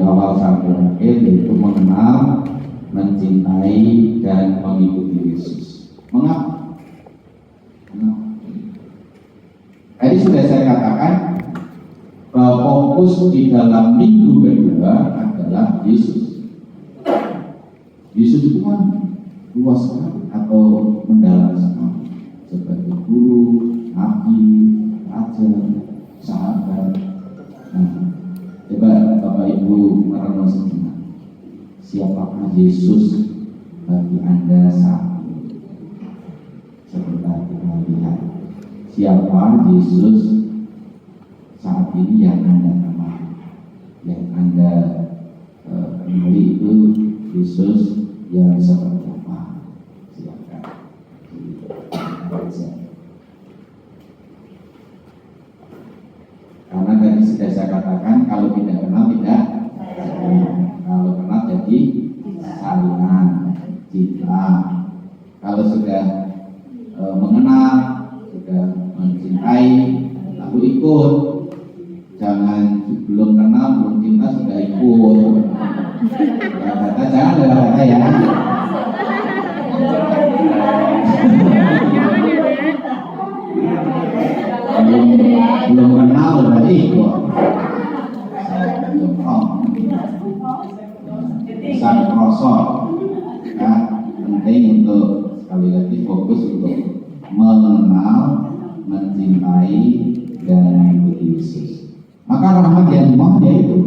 awal sampai akhir, yaitu mengenal, mencintai, dan mengikuti Yesus. Mengapa? Tadi sudah saya katakan bahwa fokus di dalam minggu kedua adalah Yesus. Yesus itu kan luas sekali atau mendalam sekali, sebagai guru, nabi, raja, sahabat. Nah, coba Bapak Ibu merenung sejenak, siapakah Yesus bagi Anda saat ini? Sebentar kita lihat siapa Yesus saat ini yang Anda kenal, yang Anda kenali itu Yesus yang seperti apa? Silakan. Karena tadi sudah saya katakan, kalau tidak kenal tidak kalau kenal jadi salingan, cinta. Kalau sudah mengenal, sudah mencintai, lalu ikut. Jangan belum kenal, belum cinta sudah ikut. Kata jangan ada kata ya. belum kenal udah ikut. Sang krosok, ya, penting untuk sekali lagi fokus untuk mengenal, mencintai, dan mengikuti Yesus. Maka rahmat yang mohon yaitu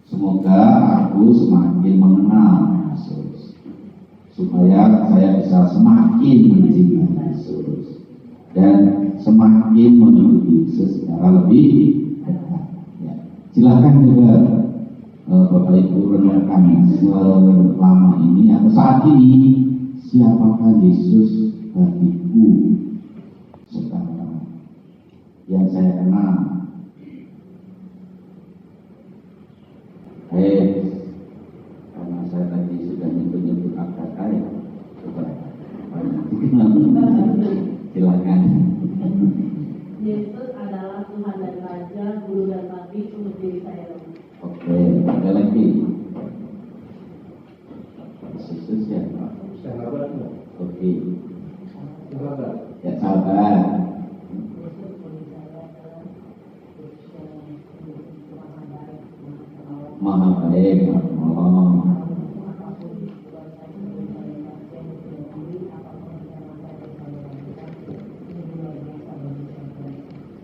semoga aku semakin mengenal Yesus, supaya saya bisa semakin mencintai Yesus dan semakin mengikuti Yesus secara lebih dekat. Ya. Silakan juga Bapak Ibu renungkan selama ini atau saat ini, siapakah Yesus bagiku sekarang yang saya kenal. Karena saya tadi sudah nyebut-nyebut kata ya, coba silakan. Yesus adalah Tuhan dan Raja, Guru dan Nabi untuk diri saya. Oke, ada lagi. Yesus ya, Pak. Oke. Ya, sahabat. Maha baik, Allah.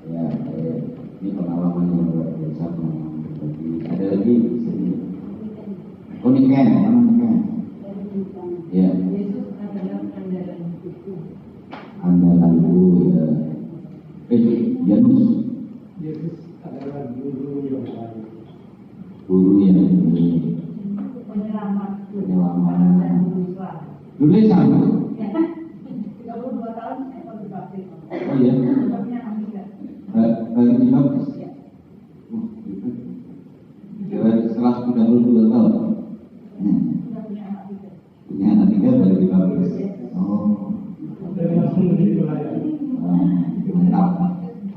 Ya, ini pengalaman yang luar biasa. Ada lagi di sini. Unikan, ya. Yesus adalah andalan hidupku. Andalanku, ya. Janus. Yesus adalah guru yang baik. Guru yang ini Penyelamat. penyelamat. Dulu sama. 32 tahun saya baru dibaptis. Oh iya. Sebabnya kami enggak. Dibaptis. Setelah 32 tahun. Sudah punya anak tiga. Punya anak 3 baru dibaptis. Oh. Dan langsung dilayani. Mantap.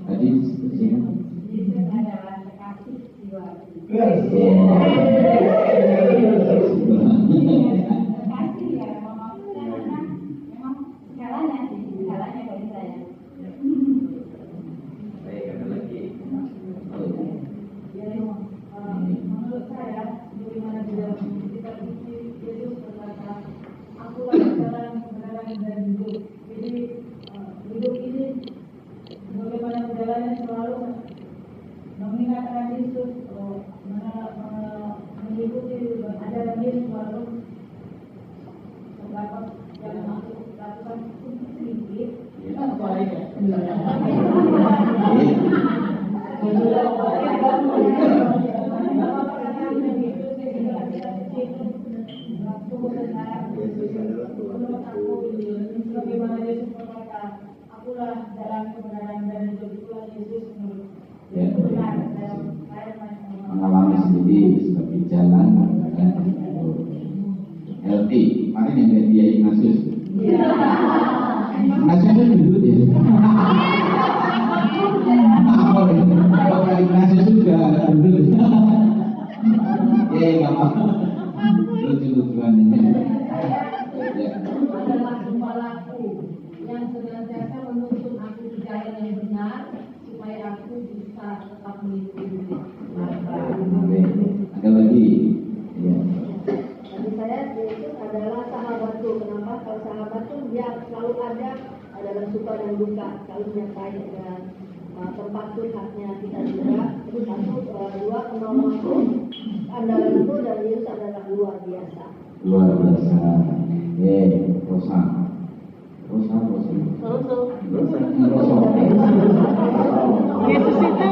Tadi siapa? Yesus adalah kekasih jiwa. Kasih Ya, memang segalanya sih, segalanya bagi saya. Baik, ada lagi. Jadi, menurut saya, bagaimana di dalam kitab suci Yesus berkata, akulah jalan, kebenaran dan hidup. Jadi hidup ini bagaimana berjalannya selalu mengingatkan Yesus, mengikuti ajaran Yesus selalu. Terdapat yang masuk lakukan sedikit. Apa lagi? Bagaimana Yesus berkata, akulah jalan kebenaran dan hidup, itulah Yesus menurut benar. Saya Mengalami sendiri seperti jalan dan LT, kemarin yang dia Ignatius. Ignatius itu dulu ya. Apa Ignatius juga dulu. lucu-lucuan ini. Ya. adalah gembalaku yang senantiasa menuntun aku di jalan yang benar supaya aku bisa tetap mengikuti. Oke. Ada lagi? Ya. Bagi saya Yesus adalah sahabatku. Kenapa? Kalau sahabat tuh dia selalu ada dalam suka dan duka, selalu menyertai dan tempat curhatnya kita juga. Terus satu, dua, penolongku, andalanku dan Yesus adalah luar biasa. Luar biasa. Rosa. Yesus itu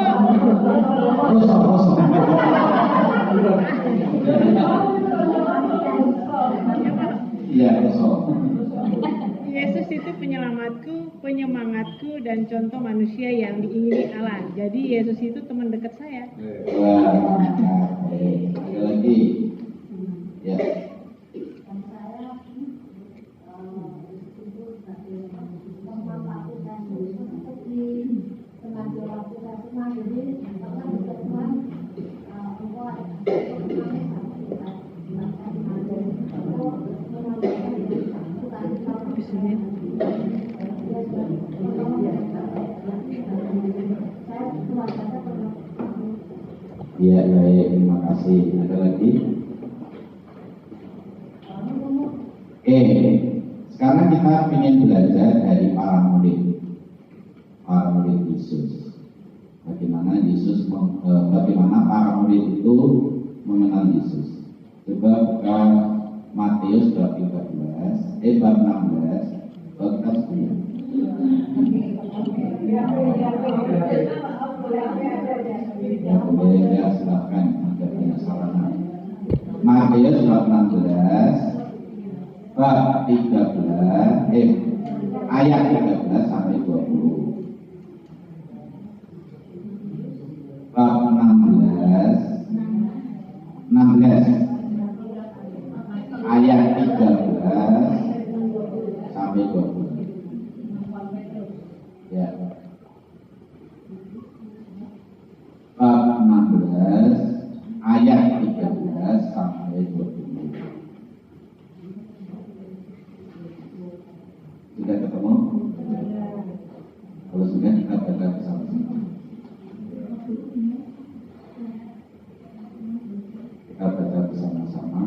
Iya, Rosa. Yesus itu penyelamatku, penyemangatku, dan contoh manusia yang diingini Allah. Jadi Yesus itu teman dekat saya. Wah, ada lagi? Ya. Iya, baik, terima kasih. Ada lagi? Oke, sekarang kita ingin belajar dari para murid Yesus. Bagaimana para murid itu mengenal Yesus. Coba buka Matius bab 16, bab 10. Ya, boleh ya, silakan. Ada banyak sarana. Matius bab 16, bab 13, ayat 13 sampai 20. Bab 16 ayat 13 sampai 20. Ya. Bab 16 ayat 13 sampai 20. Sudah ketemu? Kalau sudah, kita baca bersama-sama. Kita baca bersama-sama.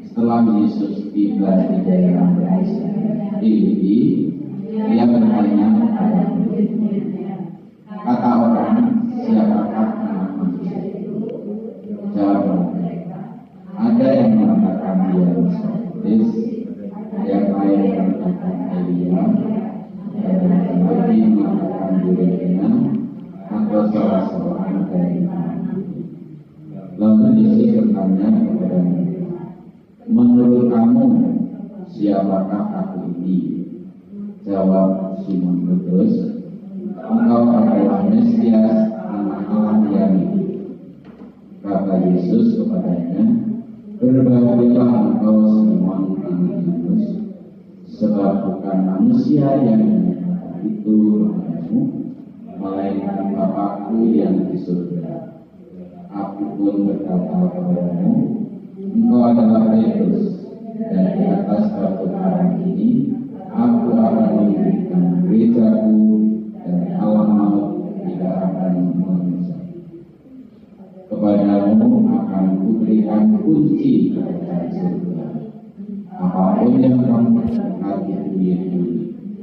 Setelah Yesus tiba di daerah Filipi, dia bertanya kepada murid-muridnya, kata orang, siapakah anak manusia itu? Jawab mereka, ada yang mengatakan dia Mesias, yang lain mengatakan Elia, dan yang lagi mengatakan dirinya atau salah seorang dari nabi. Lalu Yesus bertanya kepada mereka, menurut kamu siapakah aku ini? Jawab Simon Petrus, engkau adalah Mesias, anak Allah yang hidup. Kata Yesus kepadanya, berbahagialah engkau Simon anak Yunus, sebab bukan manusia yang menyatakan itu kepadamu, melainkan Bapakku yang di surga. Aku pun berkata kepadamu, engkau adalah Petrus, dan di atas batu karang ini aku akan mendirikan gerejaku, dan alam maut tidak akan menguasai. Kepadamu akan kuberikan kunci kerajaan surga. Apapun yang kamu berkati bumi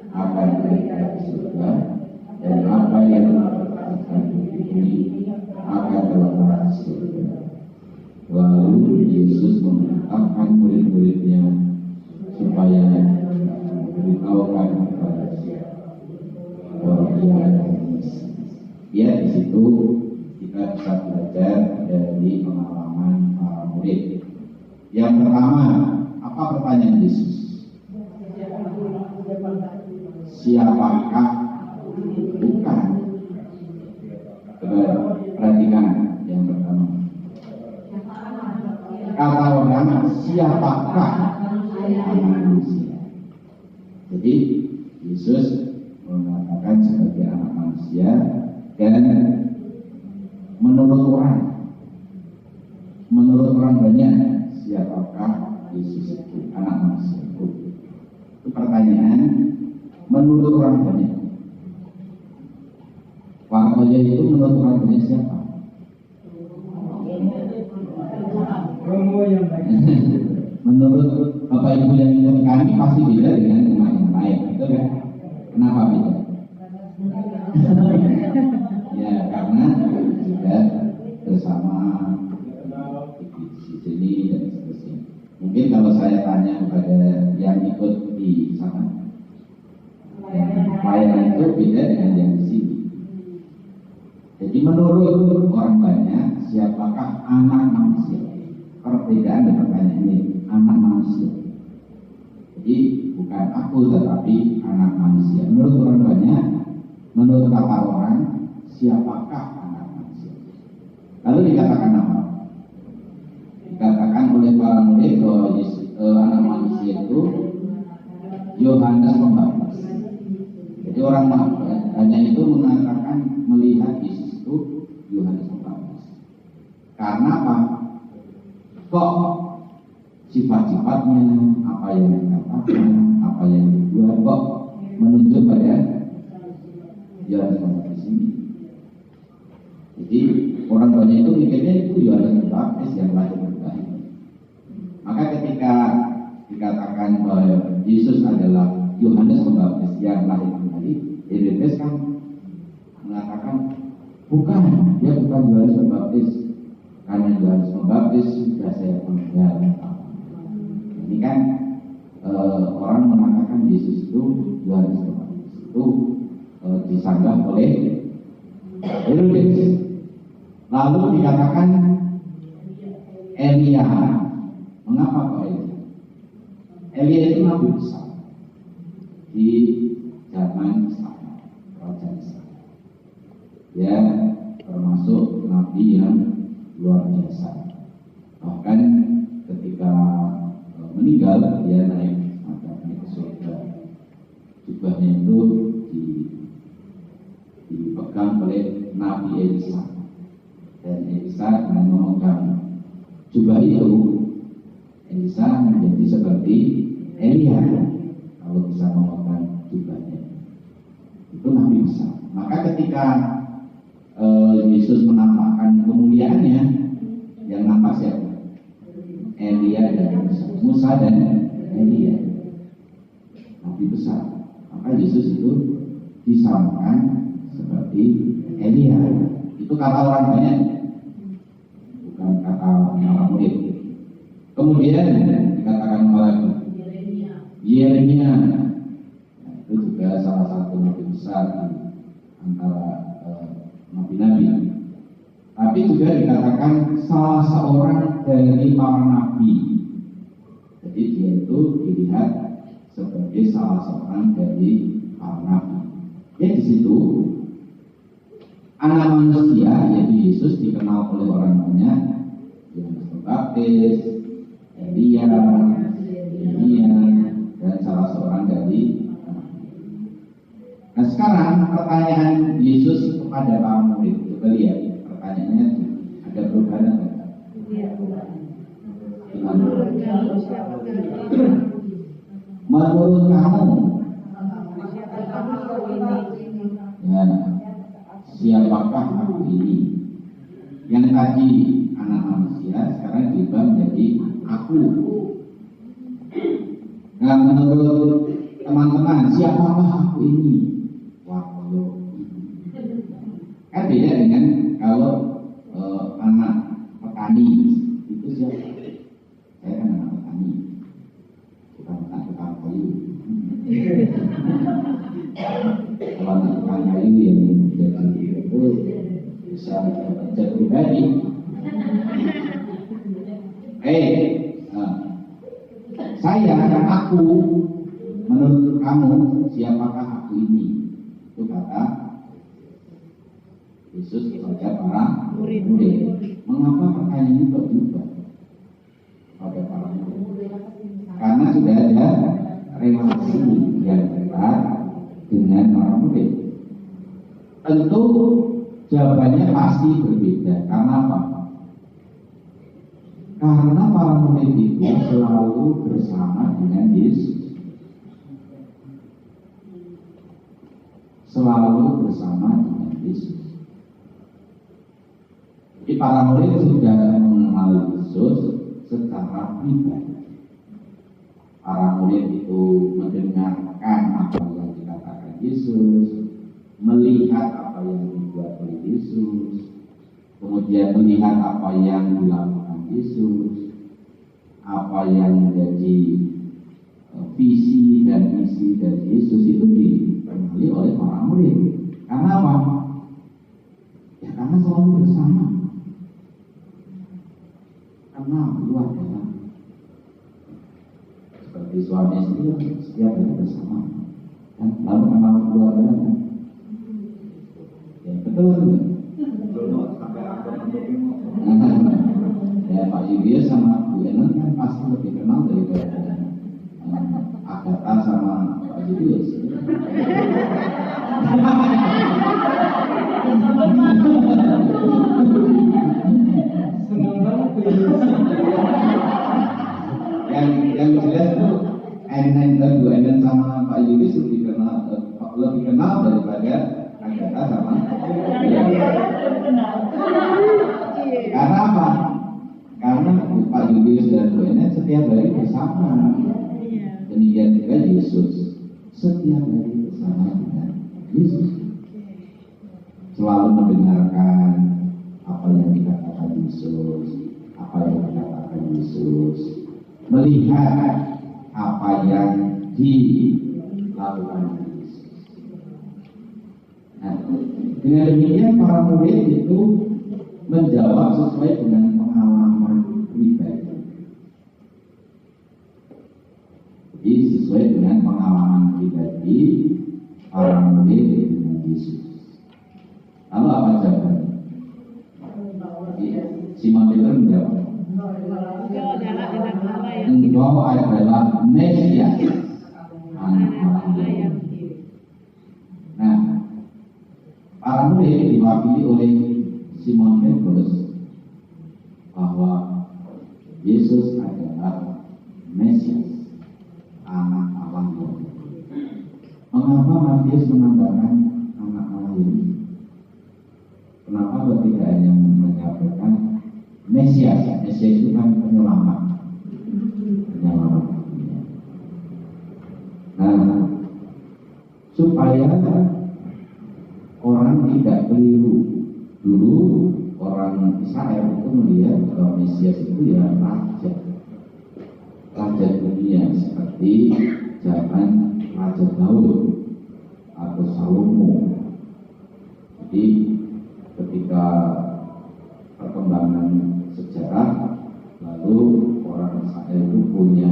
akan berikan di surga, dan apa yang akan bumi akan terletak di surga. Lalu Yesus memerintahkan murid-muridnya supaya memberitahukan kepada siapa bahwa dia adalah Mesias. Ya, di situ kita bisa belajar dari pengalaman para murid. Yang pertama, apa pertanyaan Yesus? Siapakah? Bukan. Coba perhatikan yang pertama. Kata orang, siapakah anak manusia? Jadi Yesus mengatakan sebagai anak manusia, dan menurut orang banyak Yesus itu anak manusia itu? Itu pertanyaan menurut orang banyak. Warga itu menurut orang banyak siapa? Romo yang baik. Menurut Bapak Ibu yang ikut kami pasti beda dengan umat yang lain, betul kan? Kenapa beda? Ya karena sudah bersama di sini dan seterusnya. Mungkin kalau saya tanya kepada yang ikut di sana, pelayanan itu beda dengan yang di sini. Jadi menurut orang banyak, siapakah anak manusia? Perbedaan dan pertanyaan ini, anak manusia. Jadi bukan aku tetapi anak manusia. Menurut orang banyak, menurut kata orang, siapakah anak manusia? Lalu dikatakan apa? Dikatakan oleh para murid bahwa anak manusia itu Yohanes Pembaptis. Jadi orang banyak itu mengatakan melihat Yesus itu Yohanes Pembaptis. Karena apa? Kok sifat-sifatnya, apa yang dikatakan, apa yang dibuat, kok menunjuk pada Yohanes Pembaptis ini. Jadi orang banyak itu mikirnya itu Yohanes Pembaptis yang lahir dari bayi. Maka ketika dikatakan bahwa Yesus adalah Yohanes Pembaptis yang lahir dari bayi, Herodes kan mengatakan bukan, dia bukan Yohanes Pembaptis. Karena Yohanes Pembaptis sudah saya penggal. Ini kan orang mengatakan Yesus itu Yohanes Pembaptis itu disanggah oleh Herodes. Lalu dikatakan Elia. Mengapa kok Elia? Elia itu nabi besar di zaman Israel, kerajaan Israel. Dia termasuk nabi yang luar biasa. Bahkan ketika meninggal dia naik ke surga. Jubahnya itu dipegang oleh Nabi Elisa. Dan Elisa memegang jubah itu, Elisa menjadi seperti Elia kalau bisa memegang jubahnya. Itu Nabi besar. Maka ketika Yesus menampakkan kemuliaannya, yang nampak siapa? Elia dan Musa dan Elia, Nabi besar. Maka Yesus itu disamakan seperti Elia. Itu kata orang banyak, bukan kata orang murid. Kemudian dikatakan lagi Yeremia. Itu juga salah satu nabi besar di antara nabi-nabi. Tapi juga dikatakan salah seorang dari para nabi. Jadi dia itu dilihat sebagai salah seorang dari para nabi. Ya di situ anak manusia yaitu Yesus dikenal oleh orang banyak, Yohanes Pembaptis, Elia, dan salah seorang dari nabi. Nah sekarang pertanyaan Yesus kepada para murid, coba lihat pertanyaannya ada perubahan apa? Menurut kamu, ya, siapakah aku ini? Yang tadi anak manusia sekarang diubah menjadi aku. Nah menurut teman-teman, siapakah aku ini? Kan beda dengan kalau anak petani itu siapa? Saya kan anak petani, bukan anak tukang kayu. Kalau anak tukang kayu yang jadi itu bisa kerja pribadi. Saya dan aku, menurut kamu siapakah aku ini? Itu kata Yesus kepada para murid. Mengapa pertanyaan ini berubah pada para murid? Karena sudah ada relasi yang dekat dengan para murid. Tentu jawabannya pasti berbeda. Karena apa? Karena para murid itu selalu bersama dengan Yesus, selalu bersama dengan Yesus. Jadi para murid sudah mengenal Yesus secara pribadi. Para murid itu mendengarkan apa yang dikatakan Yesus, melihat apa yang dibuat oleh Yesus, kemudian melihat apa yang dilakukan Yesus, apa yang menjadi visi dan misi dari Yesus itu dikenali oleh para murid. Karena apa? Ya karena selalu bersama. Karena luar adalah seperti suami istri setiap hari bersama, kan? Lalu kenal keluarga kan? Ya betul. Ya Pak Yubius sama Bu Enen kan pasti lebih kenal daripada Agatha sama Pak Yubius. Senang banget tuh. Yang jelas itu Bu Enen sama Pak Yubius lebih kenal daripada Agatha sama Karena apa? Karena Pak Yubius dan Bu Enen setiap hari bersama. Demikian juga Yesus setiap hari bersama dengan Yesus. Selalu mendengarkan apa yang dikatakan Yesus, apa yang dikatakan Yesus, melihat apa yang dilakukan Yesus. Nah, dengan demikian para murid itu menjawab sesuai dengan pengalaman pribadi. Jadi sesuai dengan pengalaman pribadi para murid dengan Yesus. Lalu apa jawabannya? Simon Peter menjawab, Engkau adalah Mesias, Anak Allah yang hidup. Nah, para murid diwakili oleh Simon Petrus bahwa Yesus adalah Mesias, Anak Allah yang hidup. Mengapa Matius menambahkan anak Allah ini? Kenapa tidak hanya menyampaikan Mesias? Mesias itu kan penyelamat. Nah, supaya orang tidak keliru. Dulu orang Israel itu melihat bahwa Mesias itu ya raja dunia, seperti zaman Raja Daud atau Salomo. Jadi ketika perkembangan sejarah, lalu orang Israel itu punya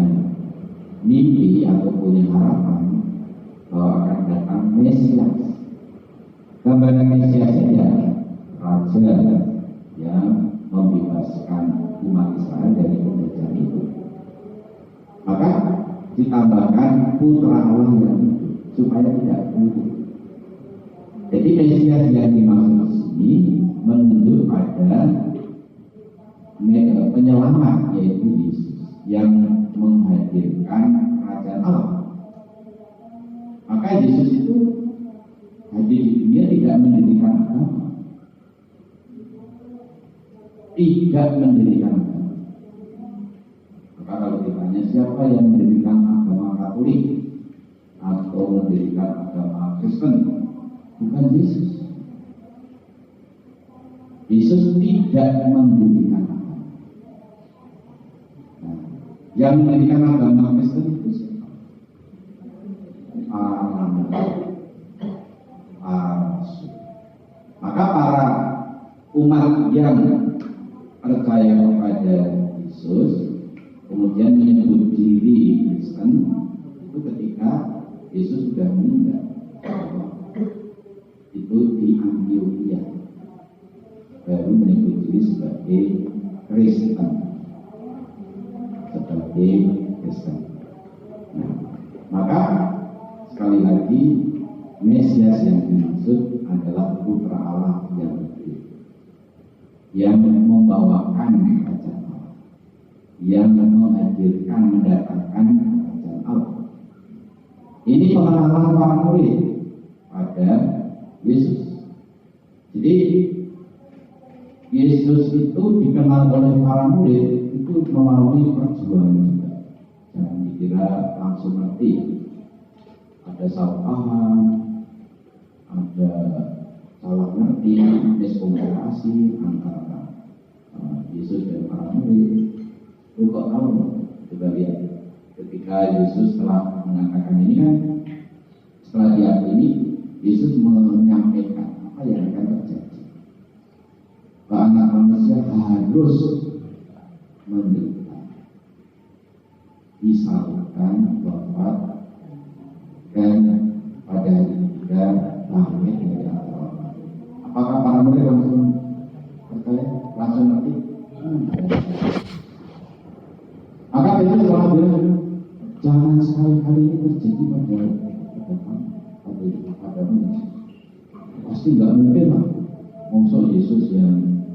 mimpi atau punya harapan bahwa akan datang Mesias. Gambaran Mesias ya raja yang membebaskan umat Israel dari penjajahan itu. Maka ditambahkan putra Allah yang hidup supaya tidak buruk. Jadi Mesias yang dimaksud ini menunjuk pada penyelamat, yaitu Yesus yang menghadirkan kerajaan Allah. Maka Yesus itu hadir di dunia tidak mendirikan agama, tidak mendirikan agama. Maka kalau ditanya siapa yang mendirikan agama Katolik atau mendirikan agama Kristen, bukan Yesus. Yesus tidak mendirikan agama. Nah, yang mendirikan agama Kristen itu siapa? Maka para umat yang percaya kepada Yesus kemudian menyebut diri Kristen itu ketika Yesus sudah meninggal. Itu di Antioquia baru menyebut diri sebagai Kristen, Nah, maka sekali lagi Mesias yang dimaksud adalah putra Allah yang hidup, yang membawakan kerajaan Allah. yang menghadirkan, mendatangkan kerajaan Allah. Ini pengalaman para murid pada Yesus. Jadi Yesus itu dikenal oleh para murid itu melalui perjuangan juga. Jangan dikira langsung ngerti. Ada salah paham, ada salah ngerti, miskomunikasi antara Yesus dan para murid. Lu kok tahu? Coba lihat. Ketika Yesus telah mengatakan ini kan, setelah diakini, Yesus menyampaikan apa yang akan terjadi. Bahwa anak manusia harus menderita, disalibkan, wafat, dan pada hari ketiga bangkit dari Allah. Apakah para murid langsung percaya, langsung ngerti? Maka Petrus telah bilang, jangan sekali-kali ini terjadi padamu. Pasti nggak mungkin lah. Maksud Yesus yang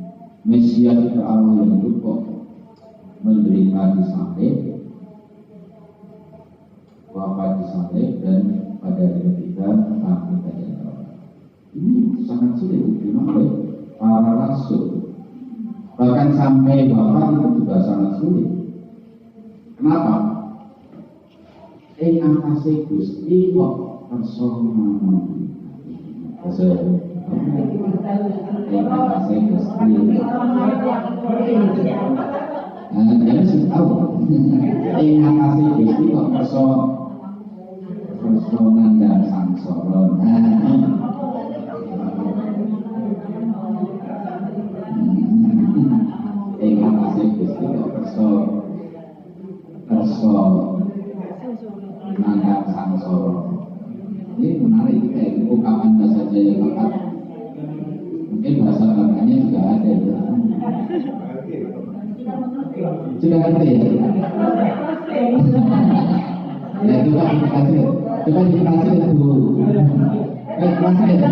Mesias itu Allah yang itu kok menderita di salib, wafat di salib, dan pada hari ketiga bangkit dari Allah. Ini sangat sulit diterima oleh para rasul. Bahkan sampai wafat itu juga sangat sulit. Kenapa? Angkase Gusti kok persona angkase Gusti. Jangan sih tahu. Angkase Gusti kok persona dan sangsara. Angkase Gusti kok nandang sangsara. Ini menarik, kayak ungkapan bahasa Jawa Barat. Mungkin bahasa Bangkanya juga ada ya. Sudah ngerti ya? Ya coba dikasih dulu. Kasih ya.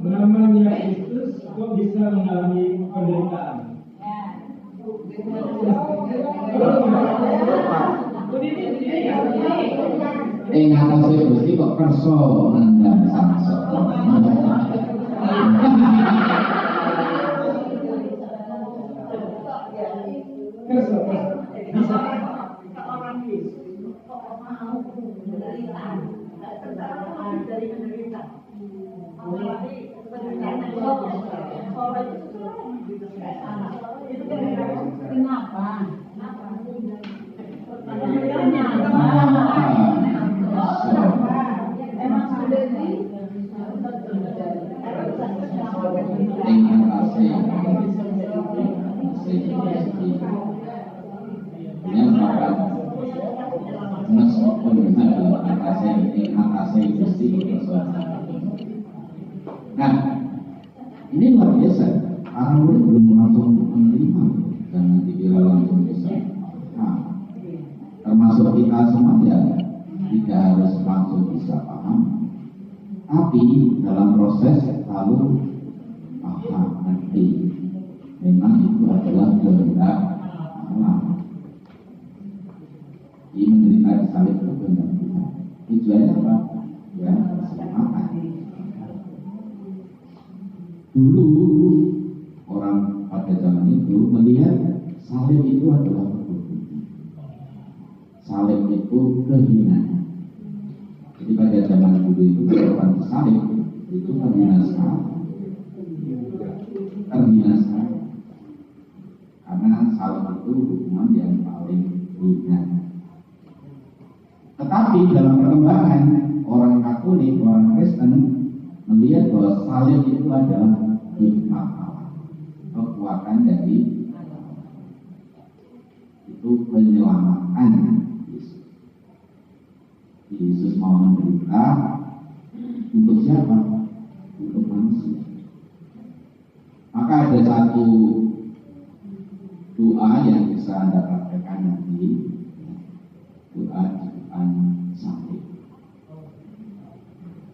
Namanya Kristus kok bisa mengalami penderitaan? Ngatasi Gusti kok kerso nandang sangsara. Kerso bisa. Nah, ini luar biasa. Orang murid belum langsung menerima, jangan dikira langsung bisa. Nah, termasuk kita semua ya tidak harus langsung bisa paham, tapi dalam proses lalu paham nanti memang itu adalah kehendak Allah. Ini menderita di salib itu kehendak Tuhan. Tujuannya apa? Ya, keselamatan. Dulu orang pada zaman itu melihat salib itu adalah perbuatan. Salib itu kehinaan. Jadi pada zaman dulu itu kalau orang salib itu terhina sekali. Terhina sekali. Karena salib itu hukuman yang paling ringan. Tetapi dalam perkembangan orang Katolik, orang Kristen melihat bahwa salib itu adalah hikmat Allah, kekuatan dari Allah. Itu penyelamatan Yesus. Yesus mau menderita untuk siapa? Untuk manusia. Maka ada satu doa yang bisa Anda praktekkan nanti, doa di depan salib.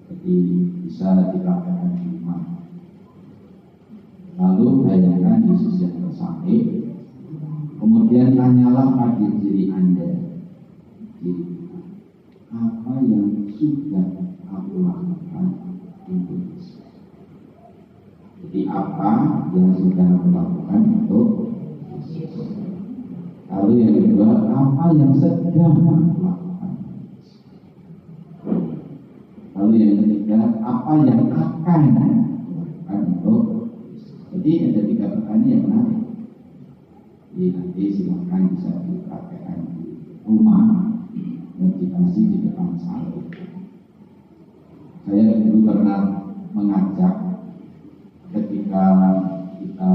Jadi bisa dipraktekkan di rumah. Lalu bayangkan Yesus yang tersalib, Kemudian tanyalah pada diri Anda, apa yang sudah aku lakukan untuk Yesus? Jadi apa yang sudah aku lakukan untuk Yesus? Lalu yang kedua, apa yang sedang aku lakukan? Lalu yang ketiga, apa yang akan aku lakukan untuk Yesus? Jadi ada 3 pertanyaan yang menarik. Jadi nanti silakan bisa dipraktekkan di rumah, meditasi di depan salib. Saya dulu pernah mengajak ketika kita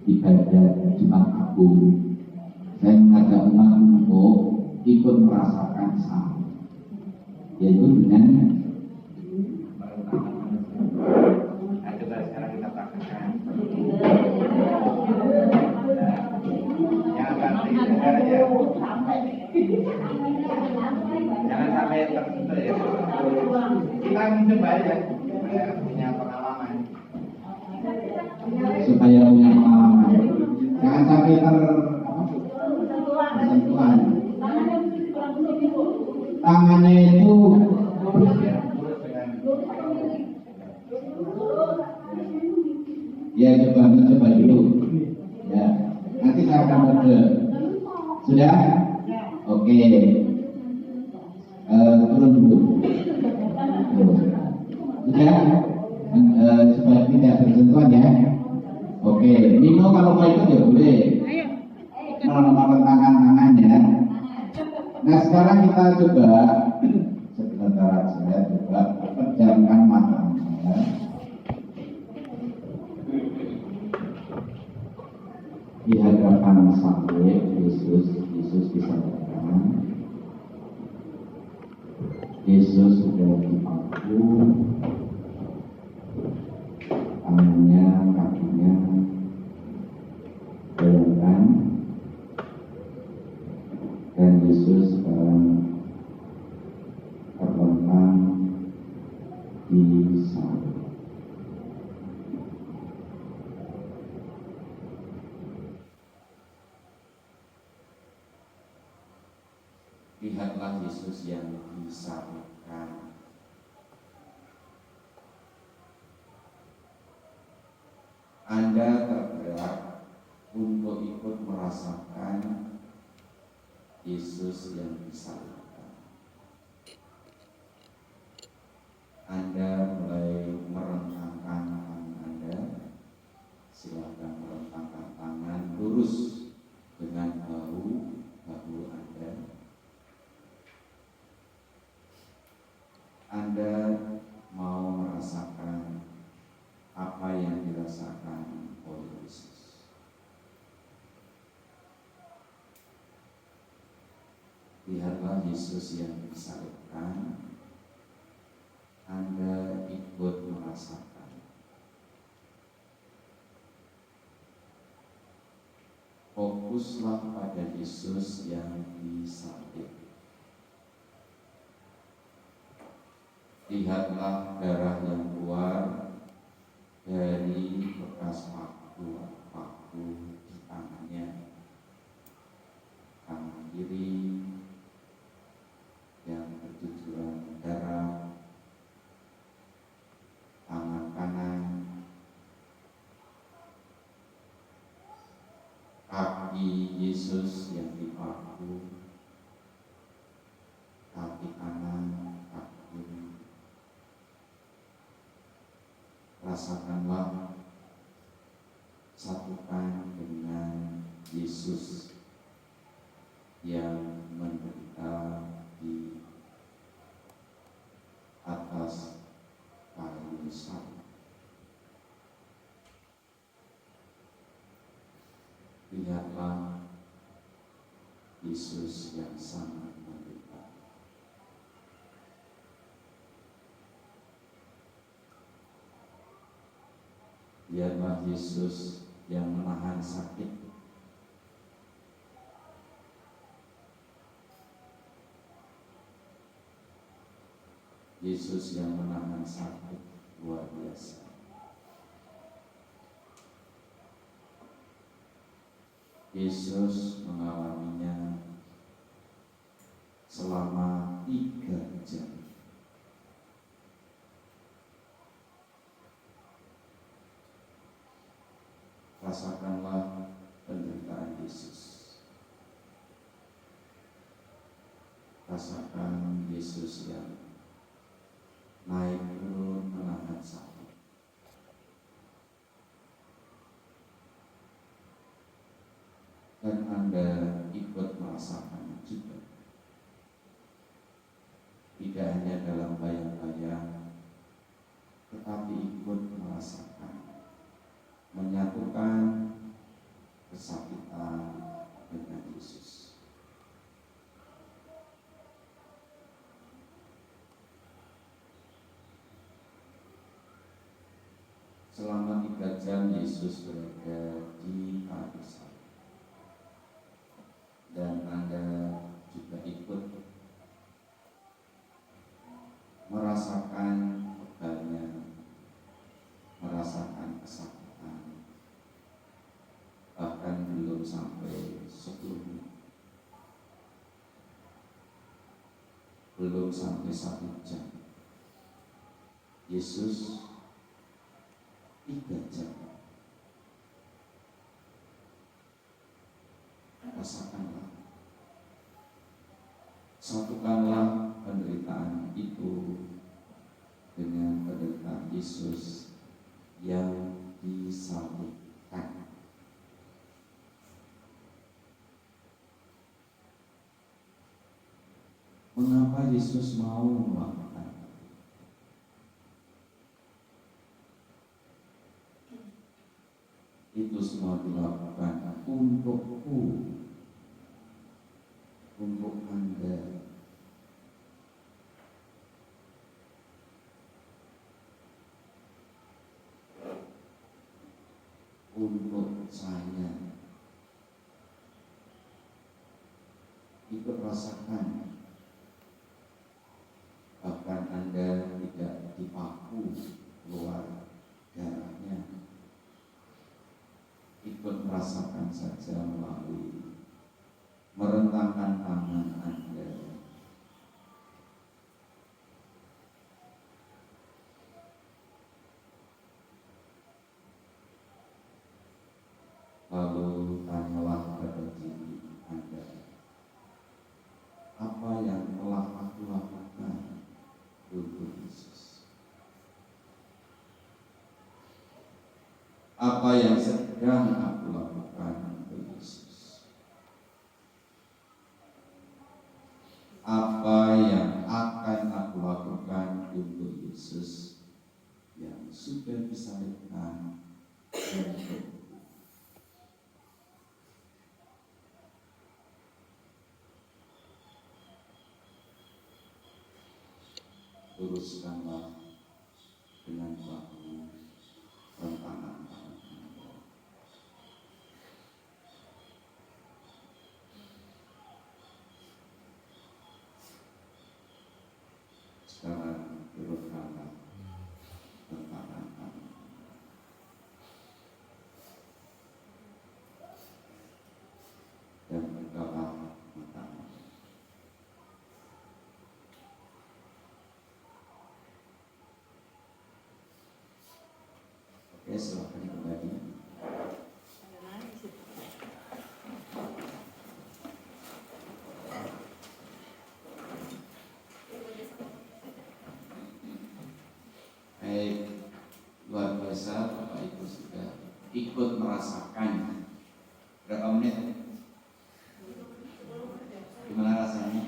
ibadah Jumat Agung, saya mengajak umat untuk ikut merasakan salib, yaitu dengan coba sekarang kita praktekkan. Jangan sampai tersentuh ya. Kita mencoba ya supaya punya pengalaman. Jangan sampai tersentuhan. Tangannya itu ya coba dulu. Ya, nanti saya akan kode. Sudah? Oke. Turun dulu. Sudah? Supaya tidak tersentuhan ya. Oke. Nino kalau mau ikut ya boleh. Melambangkan tangannya. Nah sekarang kita coba sebentar saya coba pejamkan mata Anda. Di hadapan salib Yesus disadarkan. Yesus sudah dipaku, tangannya, kakinya, bayangkan, dan Yesus sekarang terlentang di salib. Lihatlah Yesus yang disalibkan. Anda tergerak untuk ikut merasakan Yesus yang disalibkan. Anda mulai merentangkan tangan Anda. Silakan merentangkan tangan lurus dengan bahu Anda. Anda mau merasakan apa yang dirasakan oleh Yesus. Lihatlah Yesus yang disalibkan. Anda ikut merasakan. Fokuslah pada Yesus yang disalib. Lihatlah darah yang keluar dari bekas paku di tangannya, tangan kiri yang bertujuan darah, tangan kanan, kaki Yesus yang dipaku, kaki kanan, kaki kiri. Rasakanlah, satukan dengan Yesus yang menderita di atas kayu salib. Lihatlah Yesus yang sangat menderita. Lihatlah Yesus yang menahan sakit. Yesus yang menahan sakit luar biasa. Yesus mengalaminya selama 3 jam. Rasakanlah penderitaan Yesus. Rasakan Yesus yang naik turun menahan sakit. Dan Anda ikut merasakan juga. Tidak hanya dalam bayang-bayang, tetapi ikut merasakan, menyatukan kesakitan dengan Yesus. Selama 3 jam Yesus berada di kayu salib, dan Anda juga ikut merasakan bebannya, merasakan kesakitan, bahkan belum sampai 10 menit, belum sampai 1 jam, Yesus 3 jam. Rasakanlah, satukanlah penderitaan itu dengan penderitaan Yesus yang disalibkan. Mengapa Yesus mau melakukan? Itu semua dilakukan untukku, untuk Anda. Untuk saya. Ikut rasakan, bahkan Anda tidak dipaku keluar darahnya. Ikut merasakan saja melalui merentangkan tangan Anda. Lalu tanyalah pada diri Anda, apa yang telah aku lakukan untuk Yesus? Apa yang sedang aku lakukan untuk Yesus? Apa yang akan aku lakukan untuk Yesus yang sudah disalibkan untuk uruskanlah dengan bahu rentangan tangan Anda. Sekarang urutkanlah rentangan tangan dan bukalah matamu. Oke, silakan kembali. Baik, luar biasa Bapak Ibu sudah ikut merasakan. Berapa menit? Gimana rasanya?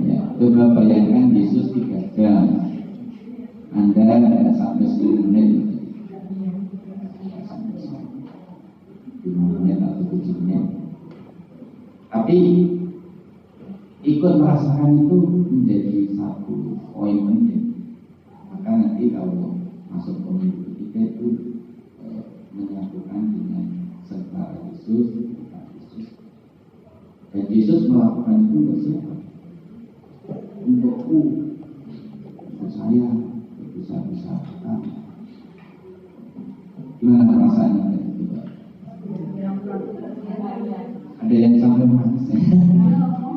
Ya, coba bayangkan Yesus 3 jam, Anda sampai 10 menit, 5 menit atau 7 menit. Tapi ikut merasakan itu menjadi satu poin penting. Maka nanti kalau masuk pemilu ketiga itu menyatukan dengan serta Yesus, dan Yesus melakukan itu untuk siapa? Untukku, untuk saya, untuk besar-besar kita. Gimana perasaannya tadi coba? Ada yang sampai menangis?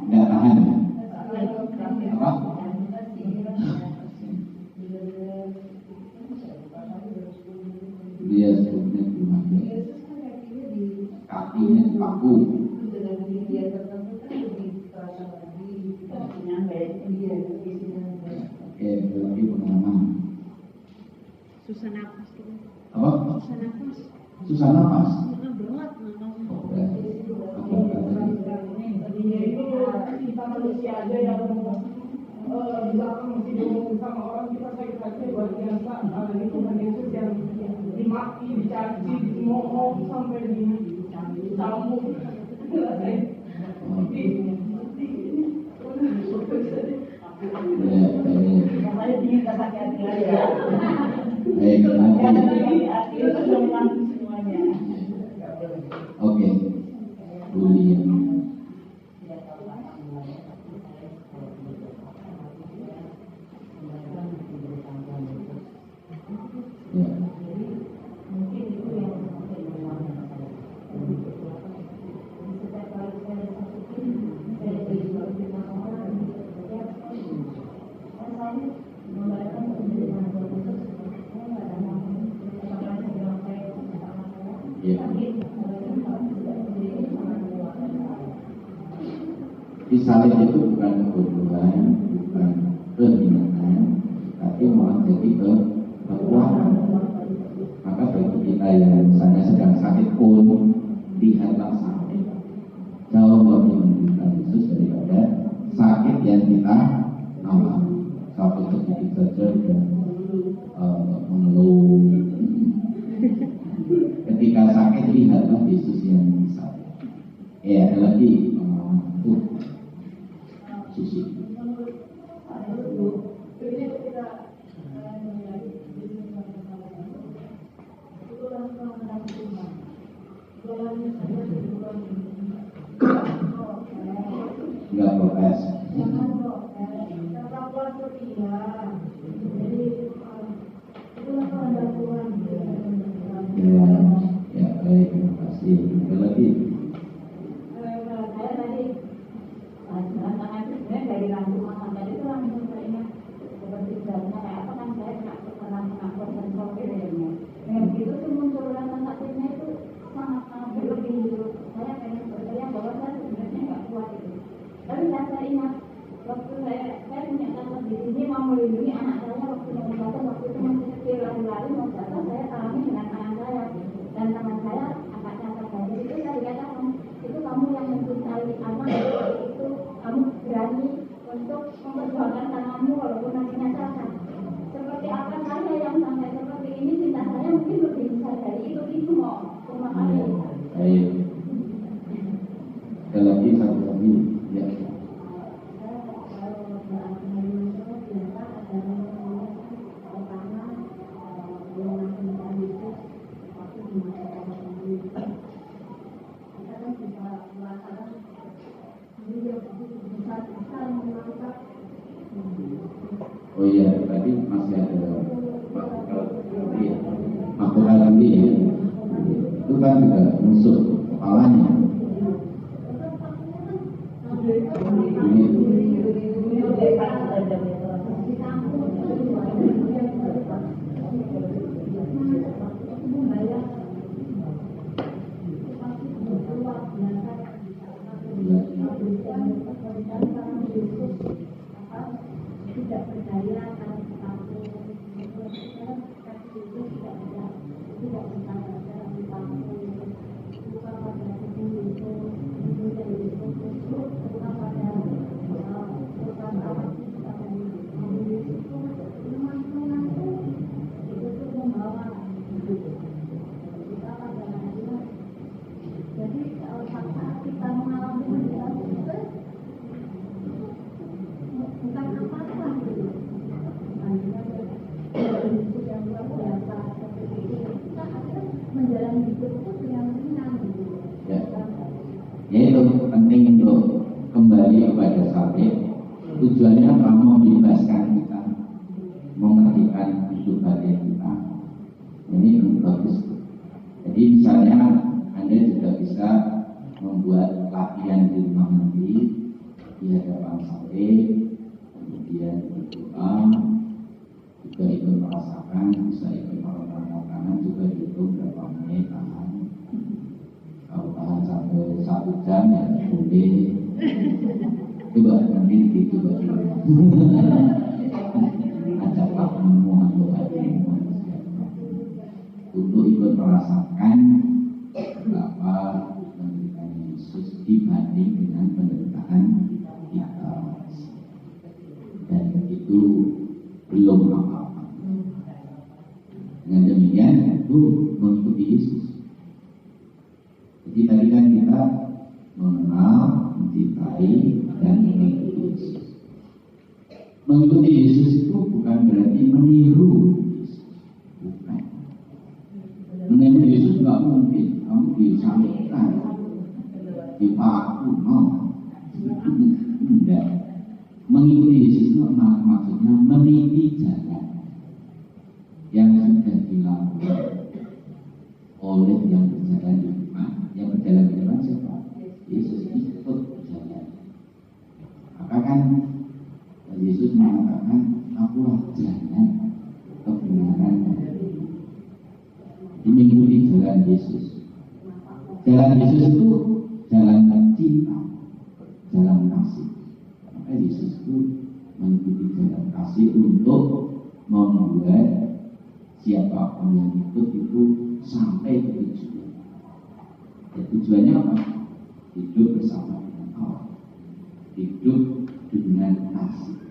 Nggak tahan? Apa? Dia sebutnya cuma kakinya kaku. Oke, berarti pengalaman. Susah nafas gitu. Apa? Susah nafas. Susah nafas. Berat nafasnya. Oh, berarti. Apa tadi? Tadinya itu kita manusia aja yang di belakang mesti diomongin sama orang, kita sakit hati luar biasa. Ada di Tuhan Yesus yang dimaki, dicaci, dimohon sampai dicambuk. Ya, baik. Makanya dingin gak sakit hati lagi. Baik, nanti. Hati itu memang semuanya. Oke. Buli ya. Ya. Ya. Disalib itu bukan kebodohan, bukan kehinaan, tapi malah jadi kekuatan. Maka bagi kita yang misalnya sedang sakit pun, lihatlah salib. Jauh lebih menunjukkan Yesus daripada sakit yang kita alami. Sakit sedikit saja dan mengeluh. Ketika sakit, lihatlah Yesus yang disalib. Ada lagi Susi. Enggak protes. Ya, baik, terima kasih. Ada lagi. Dari rumah sampai itu langsung teringat seperti sebenarnya kayak apa kan saya pernah mengangkut dan profilnya. Dengan begitu tuh muncul rasa sakitnya itu sangat berlebih gitu. Saya pengen berteriak bahwa saya sebenarnya nggak kuat itu. Tapi saya ingat waktu saya punya tante di sini mau melindungi anak saya waktu yang jatuh, waktu itu masih kecil lari-lari mau jatuh, saya alami dengan anak saya dan teman saya angkatnya saya. Itu saya dikatakan itu kamu yang mencintai anak itu kamu berani untuk memperjuangkan tanganmu walaupun nantinya cacat. Seperti apa saya yang sampai seperti ini, cinta saya mungkin lebih besar dari itu mau. Terima kasih. Baik. Ada lagi satu lagi. Ya. Oh iya, tadi masih ada Makhluk Lambi ya. Itu kan juga musuh kepalanya. Ini tidak percaya kalau aku tidak jadi kalau kita mengalami bukan apa-apa gitu. Yang luar biasa seperti itu, kita akan menjalani hidup itu dengan ringan gitu. ya. Ya itu penting untuk kembali kepada salib. Tujuannya adalah membebaskan kita, mengertikan hidup batin kita. Ini bagus Jadi misalnya Anda juga bisa membuat latihan di rumah nanti di hadapan sate, kemudian berdoa, juga ikut merasakan, bisa ikut merasakan tangan, juga dihitung berapa menit tahan. Kalau tahan sampai 1 jam ya boleh. Coba nanti dicoba di rumah. Ajaklah teman-teman untuk ikut merasakan betapa penderitaan Yesus dibanding dengan penderitaan kita, dan itu belum apa-apa. Dengan demikian itu mengikuti Yesus. Jadi tadi kan kita mengenal, mencintai, dan mengikuti Yesus. Mengikuti Yesus itu bukan berarti meniru Yesus, bukan. Meniru Yesus nggak mungkin. Kamu disampaikan, dipaku, no. Enggak. Mengikuti Yesus itu maksudnya meniti jalan yang sudah dilakukan oleh yang berjalan di depan. Yang berjalan di depan siapa? Yesus ikut berjalan. Maka kan Yesus mengatakan, akulah jalan, kebenaran. Mengikuti jalan Yesus. Jalan Yesus itu jalan cinta, jalan kasih. Maka Yesus itu mengikuti jalan kasih untuk membuat siapapun yang ikut itu sampai ke tujuan. Dan tujuannya apa? Hidup bersama dengan Allah, hidup dengan kasih,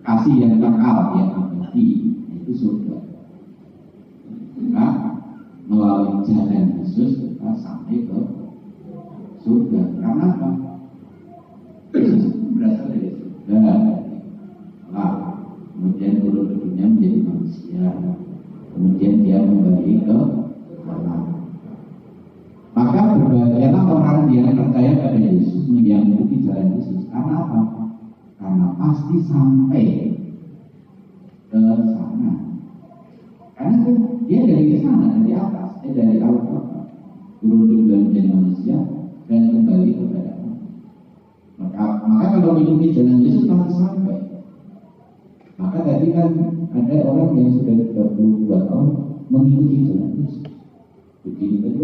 kasih yang kekal, yang abadi, itu surga. Maka melalui jalan Yesus kita sampai ke surga. Karena apa? Yesus itu berasal dari surga, kemudian turun ke dunia menjadi manusia, kemudian dia kembali ke Allah. Maka berbahagialah orang yang percaya pada Yesus, yang mengikuti jalan Yesus. Karena apa? Karena pasti sampai ke sana. Karena dia dari sana, dari atas, dari Allah, turun ke dunia menjadi manusia dan kembali kepada Allah. Maka kalau mengikuti jalan Yesus pasti sampai. Maka tadi kan ada orang yang sudah 32 tahun mengikuti jalan Yesus. Begini tadi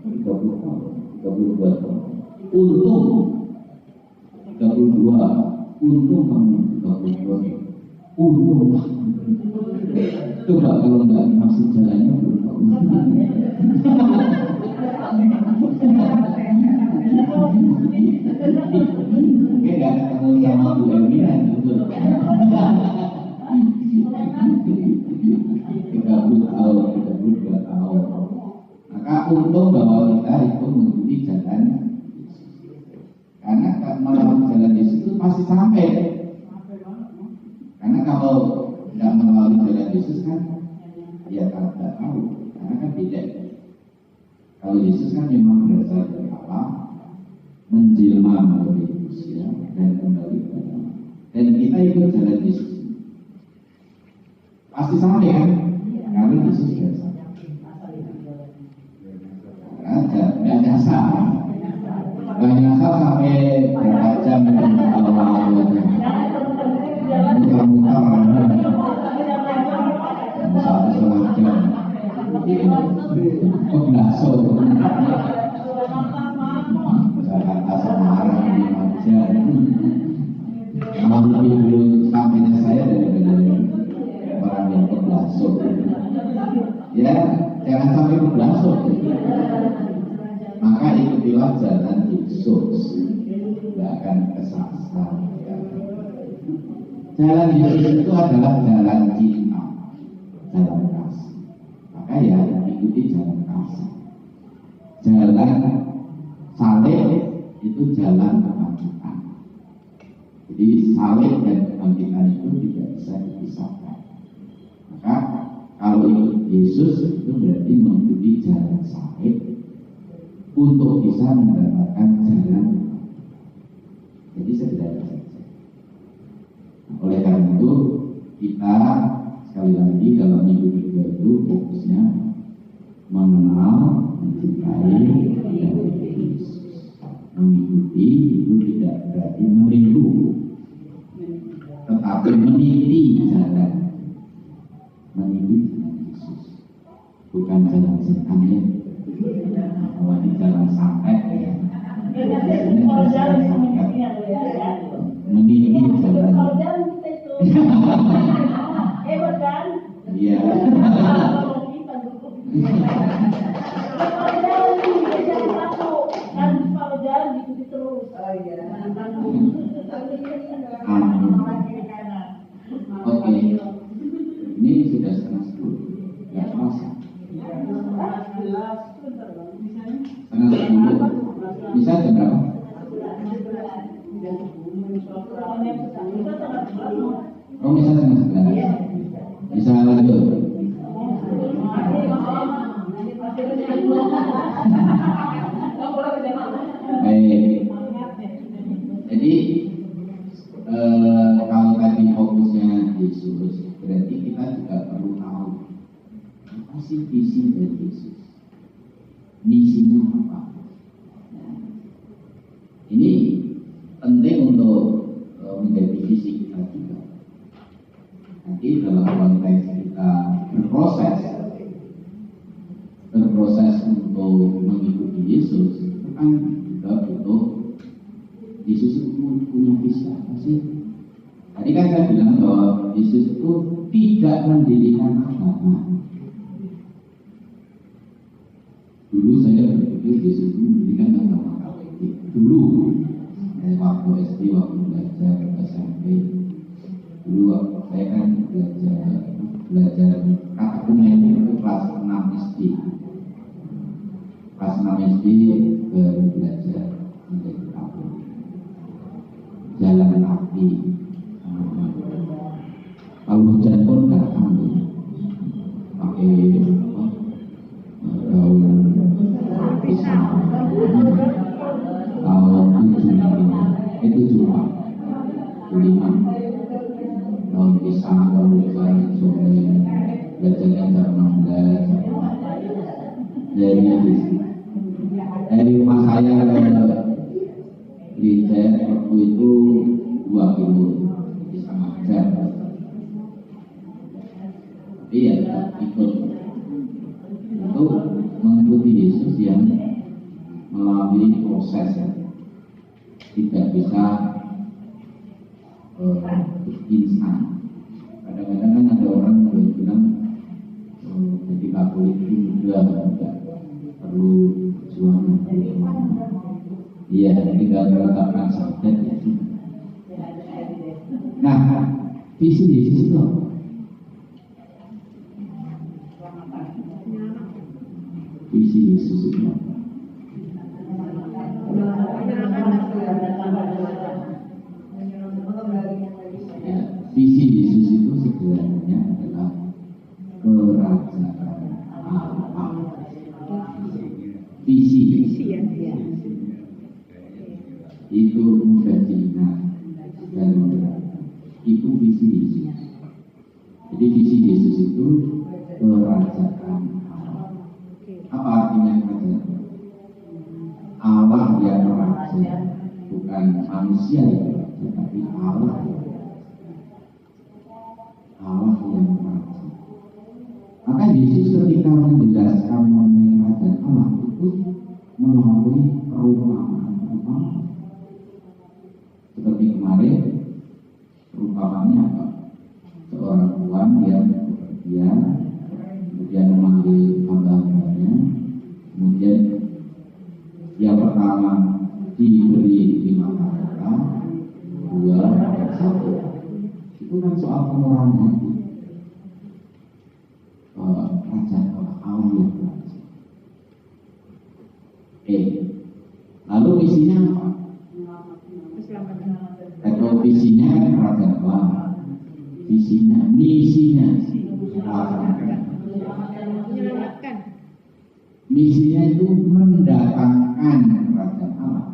30 tahun, 32 tahun. Untung 32, untung kamu 32. Untung. Coba kalau nggak masuk jalannya belum tahu. Oke, nggak ketemu sama Bu Elvina gitu. 30 tahun, 32 tahun. Maka untung bahwa kita itu mengikuti jalan Yesus. Karena melalui jalan Yesus itu pasti sampai. Karena kalau tidak melalui jalan Yesus kan, ya tidak tahu. Karena kan beda. Kalau Yesus kan memang berasal dari Allah, menjelma menjadi manusia dan kembali kepada Allah. Dan kita ikut jalan Yesus. Pasti sampai kan? Karena Yesus biasa. Tidak nyasar. Tidak nyasar sampai berapa jam muter-muter. Satu setengah jam. Belaso. Jakarta Semarang 5 jam. Kalau lebih dulu sampainya saya dari orang yang belaso. Ya, jangan sampai belaso. Maka ikutilah jalan Yesus, tidak akan kesasar. Jalan Yesus itu adalah jalan cinta, jalan kasih. Maka ya ikuti jalan kasih. Jalan saleh itu jalan kebangkitan. Jadi saleh dan kebangkitan itu tidak bisa dipisahkan. Maka kalau ikut Yesus itu berarti mengikuti jalan saleh untuk bisa mendapatkan jalan. Jadi sederhana saja. Oleh karena itu kita sekali lagi dalam minggu kedua itu fokusnya mengenal, bukan jalan setan ya. Kalau ini jalan santet ya. Ini jalan santet. Meninggi jalan. Kalau jalan kita itu hebat kan? Iya. Kalau kita dukung. Kalau jalan kita jangan satu, kan kalau jalan diikuti terus. Oh iya. Oke. Ini sudah setengah 10. Ya masa. Setengah 10. Bisa jam berapa? Oh bisa setengah 11. Bisa lanjut. Baik. Jadi kalau tadi fokusnya Yesus, berarti kita juga perlu tahu apa sih visi dari Yesus, misinya apa. Nah, ini penting untuk menjadi visi kita juga. Nanti dalam konteks kita berproses untuk mengikuti Yesus, itu kan juga butuh Yesus itu punya visi apa sih? Tadi kan saya bilang bahwa Yesus itu tidak mendirikan agama. Dulu saya berpikir Yesus itu mendirikan agama KTP. Dulu, waktu SD, waktu belajar SMP. Dulu saya kan belajar katekumen itu kelas 6 SD. Kelas 6 SD baru belajar menjadi Katolik. Jalan kaki. Kalau hujan pun datang pakai daun pisang. Tahun 75 itu cuma 5 daun pisang, daun hujan, sore belajarnya jam 16. Dari rumah saya ke gereja waktu itu 2 kilo setengah jam. Tapi ya ikut untuk mengikuti Yesus yang melalui proses ya. Tidak bisa instan. Kadang-kadang kan ada orang yang bilang jadi Katolik itu juga tidak perlu perjuangan. Iya, tidak meletakkan sabda ya. Nah, visi Yesus itu apa? Visi Yesus itu apa? Ya, visi Yesus itu sebenarnya adalah kerajaan Allah. Visi itu mudah diingat dan itu visi Yesus. Jadi visi Yesus itu kerajaan Allah. Apa artinya kerajaan? Allah yang raja, bukan manusia yang raja, tapi Allah yang raja. Allah yang raja. Maka Yesus ketika menjelaskan mengenai kerajaan Allah itu melalui perumpamaan. Seperti kemarin, perumpamaannya apa? Seorang tuan yang bekerja, kemudian memanggil hamba-hambanya, kemudian yang pertama diberi 5 harta, 2 dan 1. Itu kan soal pengurahan hati. Raja Allah yang raja. Lalu misinya apa? Atau visinya raja Allah. Visinya, misinya menyelamatkan. Misinya itu mendatangkan raja Allah,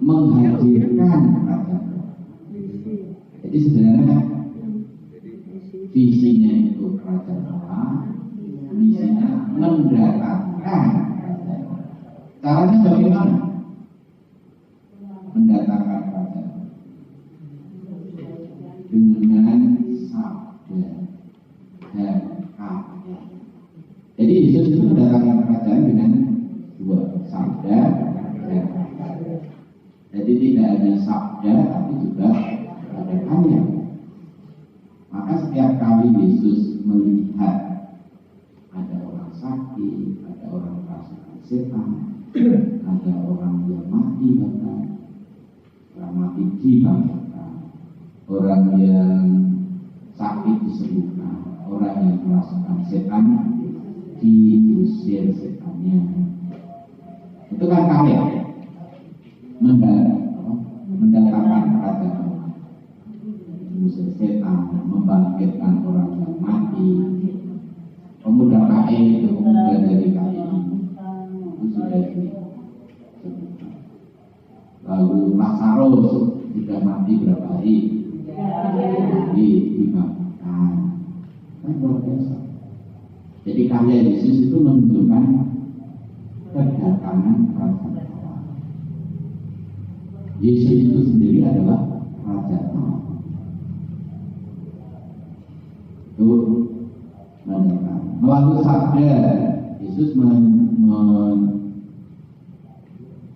menghadirkan raja Allah. Jadi sebenarnya visinya itu raja Allah, misinya mendatangkan raja Allah. Caranya bagaimana? Mendatangkan raja Allah dengan sabda dan Jadi Yesus itu mendatangkan kerajaan dengan dua, sabda dan karya. Jadi tidak hanya sabda tapi juga ada karya. Maka setiap kali Yesus melihat ada orang sakit, ada orang kerasukan setan, ada orang yang mati bahkan, orang mati dibangkitkan, orang yang sakit disembuhkan, orang yang kerasukan setan diusir setannya. Itu kan karya, mendatangkan kerajaan, mengusir setan, membangkitkan orang yang mati. Pemuda Kain itu, pemuda dari Kain itu sudah disebutkan. Lalu Lazarus sudah mati berapa hari? Dibangkitkan. Kan luar biasa. Jadi karya Yesus itu menunjukkan kedatangan kerajaan Allah. Yesus itu sendiri adalah kerajaan Allah. Itu menunjukkan. Melalui sabda Yesus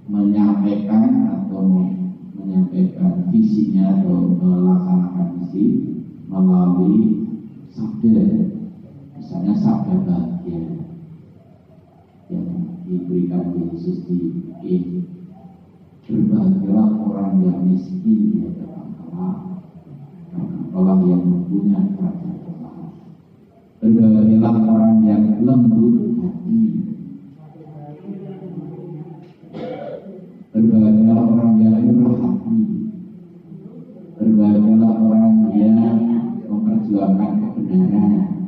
menyampaikan visinya atau melaksanakan misi melalui sabda. Misalnya sabda bahagia yang diberikan Yesus di ini, berbahagialah orang yang miskin di hadapan Allah, karena Allah yang mempunyai kerajaan Allah. Berbahagialah orang yang lembut hati, berbahagialah orang yang murah hati, berbahagialah orang yang memperjuangkan kebenaran.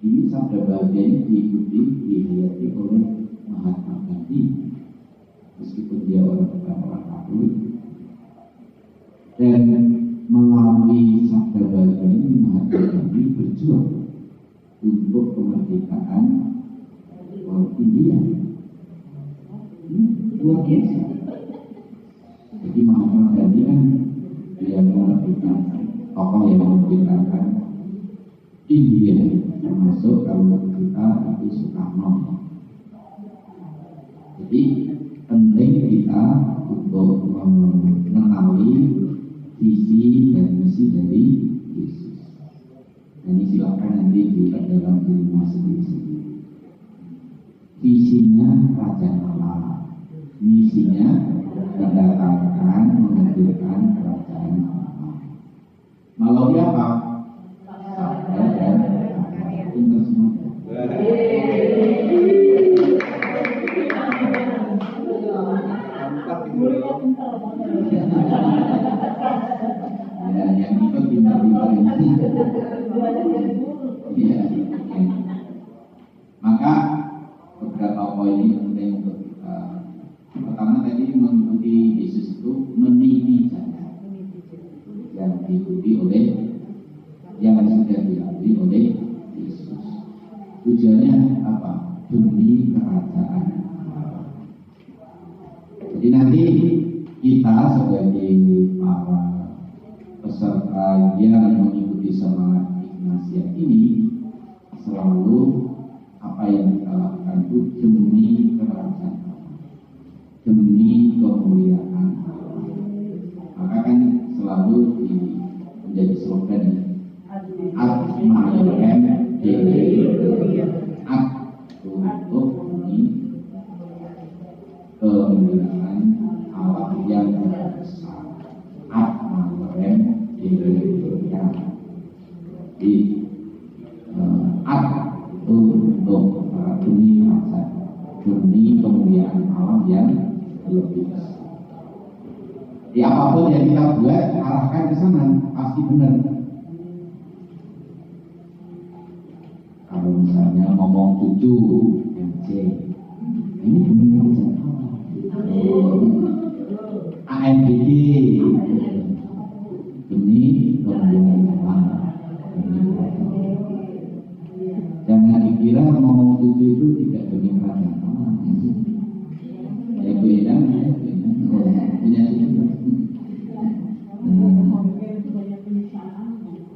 Ini sabda bahagia ini dihayati oleh Mahatma Gandhi, meskipun dia bukan orang Katolik. Dan melalui sabda bahagia ini Mahatma Gandhi berjuang untuk kemerdekaan India. Ini luar biasa. Jadi Mahatma Gandhi kan dia memerdekakan, tokoh yang memerdekakan India, termasuk kalau kita itu Soekarno. Jadi penting kita untuk mengenali visi dan misi dari Yesus. Dan ini silakan nanti diperdalam di rumah sendiri-sendiri. Visinya kerajaan Allah, misinya mendatangkan, menghadirkan kerajaan Allah. Melalui apa? Sabda dan karya. Pintar semua. Ya, yang itu pintar-pintar ini. Ya. Maka beberapa poin ini penting untuk kita. Pertama tadi mengikuti Yesus itu meniti jalan yang diikuti oleh yang sudah dilalui oleh Yesus. Tujuannya apa? Demi kerajaan Allah. Jadi nanti kita sebagai para peserta yang mengikuti semangat Ignatius ini selalu apa yang kita lakukan itu demi kerajaan Allah, demi kemuliaan Allah. Maka kan selalu menjadi slogan Ad Maiorem Dei, Ad untuk demi kemuliaan Allah yang besar. Ad Maiorem Dei. Di Ad itu untuk demi kerajaan, demi kemuliaan Allah yang lebih besar. Di apapun yang kita buat, arahkan ke sana, pasti benar. Kalau misalnya ngomong cucu, MC, ini demi kerajaan ANBD, demi kemuliaan Allah. Jangan dikira ngomong cucu itu tidak demi kerajaan Allah. Ya beda, punya cucu.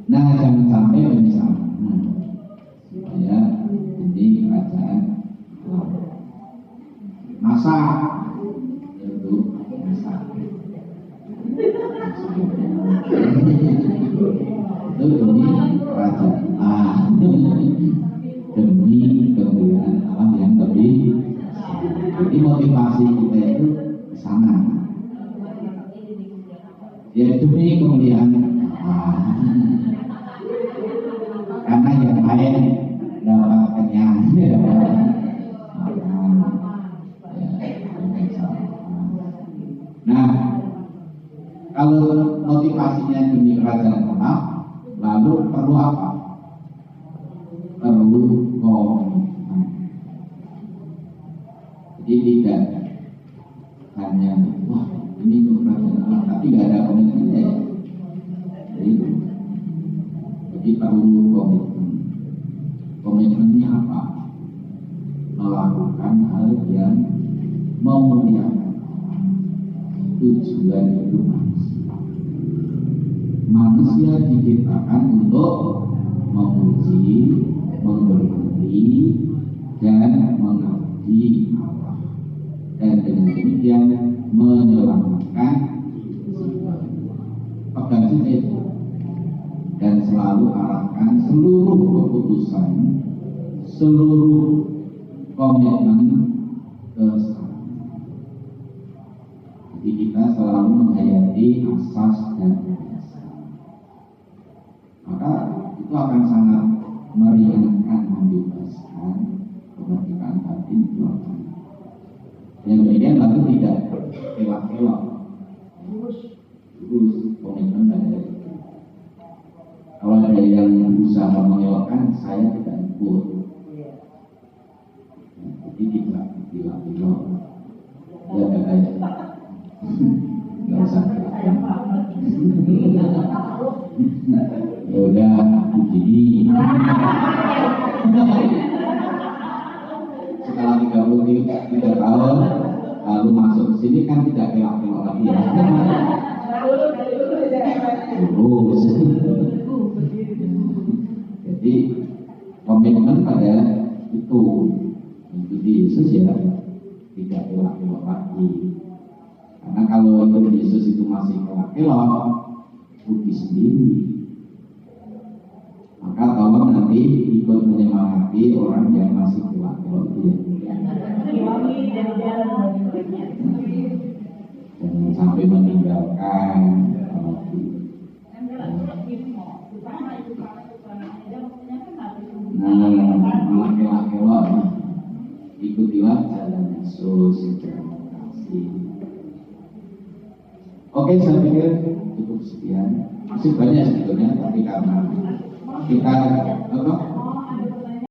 Nah, jangan sampai penyesalan. masak, yaitu masak. Itu demi kerajaan, demi kemuliaan Allah yang lebih. Jadi motivasi kita itu ke sana. Ya demi kemuliaan Allah. Karena yang lain dapat kenyang. Nah, kalau motivasinya demi kerajaan Allah, lalu perlu apa? Perlu komitmen. Jadi tidak hanya wah ini untuk kerajaan Allah, tapi nggak ada komitmennya ya. Jadi perlu komitmen. Komitmennya apa? Melakukan hal yang memuliakan tujuan hidup manusia. Manusia diciptakan untuk memuji, memberkati, dan mengabdi Allah. Dan dengan demikian menyelamatkan jiwa. Pegang itu dan selalu arahkan seluruh keputusan, seluruh komitmen ke sana. Jadi kita selalu menghayati asas dan dasar. Maka itu akan sangat meringankan, membebaskan kemerdekaan batin itu akan. Yang demikian lalu tidak elak-elak, terus komitmen dari. Kalau ada yang berusaha mengelakkan, saya tidak ikut. Jadi tidak bilang-bilang. Ya nggak usah. Ya udah begini. Setelah 33 tahun lalu masuk ke sini kan tidak kelak-kelak lagi ya. Terus. Jadi komitmen pada itu mengikuti Yesus ya tidak kelak-kelak lagi. Karena kalau Yesus itu masih kelak-kelak, rugi sendiri. Maka tolong nanti ikut menyemangati orang yang masih kelak-kelak itu ya. Jangan sampai meninggalkan. Nah, kelak-kelak ikutilah jalan Yesus. Terima kasih. Oke, saya pikir cukup sekian. Masih banyak sebetulnya, tapi karena kita apa?